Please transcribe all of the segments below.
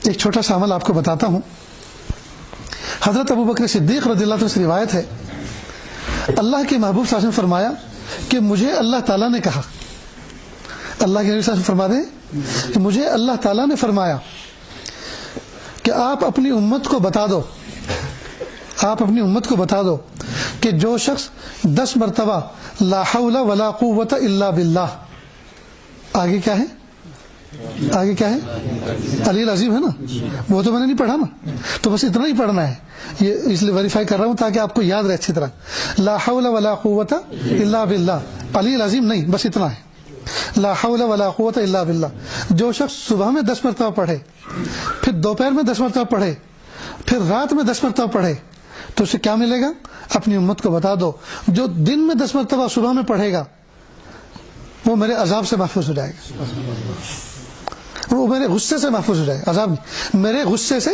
ایک چھوٹا سا عمل آپ کو بتاتا ہوں. حضرت ابو بکر صدیق رضی اللہ عنہ سے روایت ہے، اللہ کے محبوب صلی اللہ علیہ وسلم فرمایا کہ مجھے اللہ تعالیٰ نے کہا، اللہ کے نبی صلی اللہ علیہ وسلم فرما دیں کہ مجھے اللہ تعالیٰ نے فرمایا کہ آپ اپنی امت کو بتا دو، آپ اپنی امت کو بتا دو کہ جو شخص 10 مرتبہ لا حول ولا قوت الا باللہ، آگے کیا ہے؟ آگے کیا ہے؟ علی العظیم ہے نا، وہ تو میں نے نہیں پڑھا نا، تو بس اتنا ہی پڑھنا ہے. یہ اس لیے ویریفائی کر رہا ہوں تاکہ آپ کو یاد رہے اچھی طرح. لا حول ولا قوت الا باللہ، علی العظیم نہیں، بس اتنا ہے. لا حول ولا قوت الا باللہ. جو شخص صبح میں 10 مرتبہ پڑھے، پھر دوپہر میں 10 مرتبہ پڑھے، پھر رات میں 10 مرتبہ پڑھے، تو اسے کیا ملے گا؟ اپنی امت کو بتا دو جو دن میں 10 مرتبہ صبح میں پڑھے گا وہ میرے عذاب سے محفوظ ہو جائے گا، وہ میرے غصے سے محفوظ ہو جائے گا، عذاب نہیں، میرے غصے سے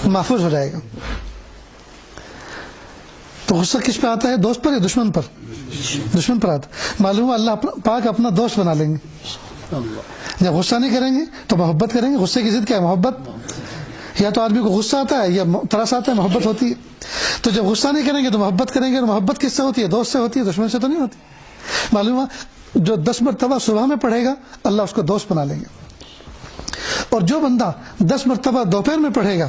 محفوظ ہو جائے گا. تو غصہ کس پہ آتا ہے؟ دوست پر یا دشمن پر؟ دشمن پر آتا. معلوم ہے اللہ پاک اپنا دوست بنا لیں گے. جب غصہ نہیں کریں گے تو محبت کریں گے. غصے کی ضد کیا ہے؟ محبت. یا تو آدمی کو غصہ آتا ہے یا ترس آتا ہے، محبت ہوتی ہے. تو جب غصہ نہیں کریں گے تو محبت کریں گے، اور محبت کس سے ہوتی ہے؟ دوست سے ہوتی ہے، دشمن سے تو نہیں ہوتی. معلوم ہے جو 10 مرتبہ صبح میں پڑھے گا اللہ اس کو دوست بنا لیں گے، اور جو بندہ 10 مرتبہ دوپہر میں پڑھے گا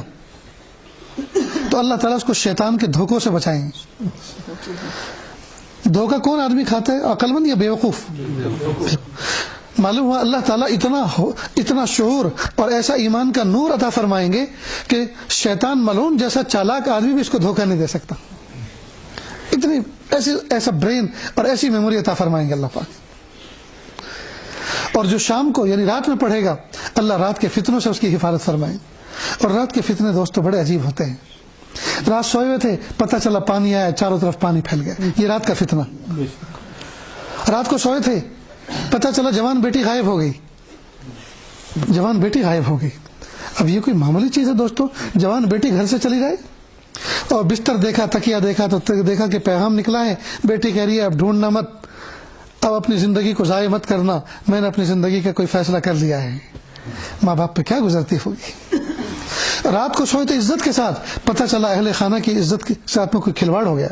تو اللہ تعالیٰ اس کو شیطان کے دھوکوں سے بچائیں گے. دھوکہ کون آدمی کھاتا ہے؟ عقل مند یا بیوقوف؟ معلوم ہوا اللہ تعالیٰ اتنا شعور اور ایسا ایمان کا نور عطا فرمائیں گے کہ شیطان ملعون جیسا چالاک آدمی بھی اس کو دھوکہ نہیں دے سکتا. اتنی ایسا برین اور ایسی میموری عطا فرمائیں گے اللہ پاک. اور جو شام کو یعنی رات میں پڑھے گا اللہ رات کے فتنوں سے اس کی حفاظت فرمائیں. اور رات کے فتنے دوستو بڑے عجیب ہوتے ہیں. رات سوئے ہوئے تھے، پتہ چلا پانی آیا، چاروں طرف پانی پھیل گیا، یہ رات کا فتنہ. رات کو سوئے تھے، پتہ چلا جوان بیٹی غائب ہو گئی، جوان بیٹی غائب ہو گئی. اب یہ کوئی معمولی چیز ہے دوستو؟ جوان بیٹی گھر سے چلی جائے، اور بستر دیکھا، تکیہ دیکھا تو دیکھا کہ پیغام نکلا ہے، بیٹی کہہ رہی ہے اب ڈھونڈنا مت، اب اپنی زندگی کو ضائع مت کرنا، میں نے اپنی زندگی کا کوئی فیصلہ کر لیا ہے. ماں باپ پہ کیا گزرتی ہوگی. رات کو سوئے تھے عزت کے ساتھ، پتہ چلا اہل خانہ کی عزت کے ساتھ میں کوئی کھلواڑ ہو گیا.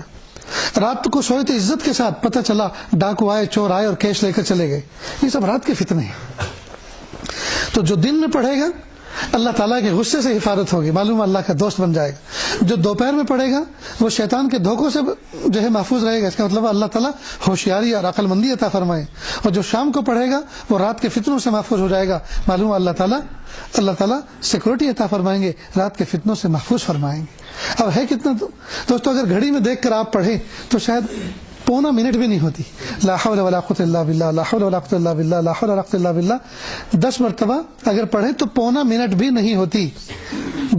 رات کو سوئے تھے عزت کے ساتھ، پتہ چلا ڈاکو آئے، چور آئے اور کیش لے کر چلے گئے. یہ سب رات کے فتنے ہیں. تو جو دن میں پڑھے گا اللہ تعالیٰ کے غصے سے حفاظت ہوگی، معلوم اللہ کا دوست بن جائے گا. جو دوپہر میں پڑھے گا وہ شیطان کے دھوکوں سے جو ہے محفوظ رہے گا. اس کا مطلب اللہ تعالیٰ ہوشیاری اور عقل مندی عطا فرمائے. اور جو شام کو پڑھے گا وہ رات کے فتنوں سے محفوظ ہو جائے گا. معلوم اللہ تعالیٰ سیکورٹی عطا فرمائیں گے، رات کے فتنوں سے محفوظ فرمائیں گے. اب ہے کتنا دوستو، اگر گھڑی میں دیکھ کر آپ پڑھیں تو شاید پونا منٹ بھی نہیں ہوتی. لا حول ولا قوت الا باللہ، لا حول ولا قوت الا باللہ، لا حول ولا قوت الا باللہ 10 مرتبہ اگر پڑھیں تو پونا منٹ بھی نہیں ہوتی.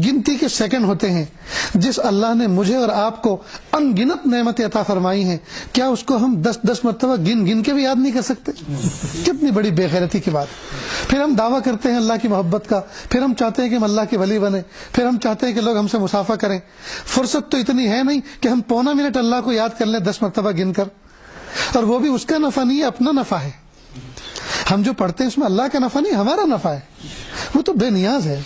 گنتی کے سیکنڈ ہوتے ہیں. جس اللہ نے مجھے اور آپ کو ان گنت نعمتیں عطا فرمائی ہیں، کیا اس کو ہم 10 مرتبہ گن کے بھی یاد نہیں کر سکتے؟ کتنی بڑی بے غیرتی کی بات. پھر ہم دعویٰ کرتے ہیں اللہ کی محبت کا، پھر ہم چاہتے ہیں کہ ہم اللہ کے ولی بنیں، پھر ہم چاہتے ہیں کہ لوگ ہم سے مصافحہ کریں. فرصت تو اتنی ہے نہیں کہ ہم پونا منٹ اللہ کو یاد کر لیں 10 مرتبہ گن کر. اور وہ بھی اس کا نفع نہیں ہے، اپنا نفع ہے. ہم جو پڑھتے ہیں اس میں اللہ کا نفع نہیں، ہمارا نفع ہے. وہ تو بے نیاز ہے.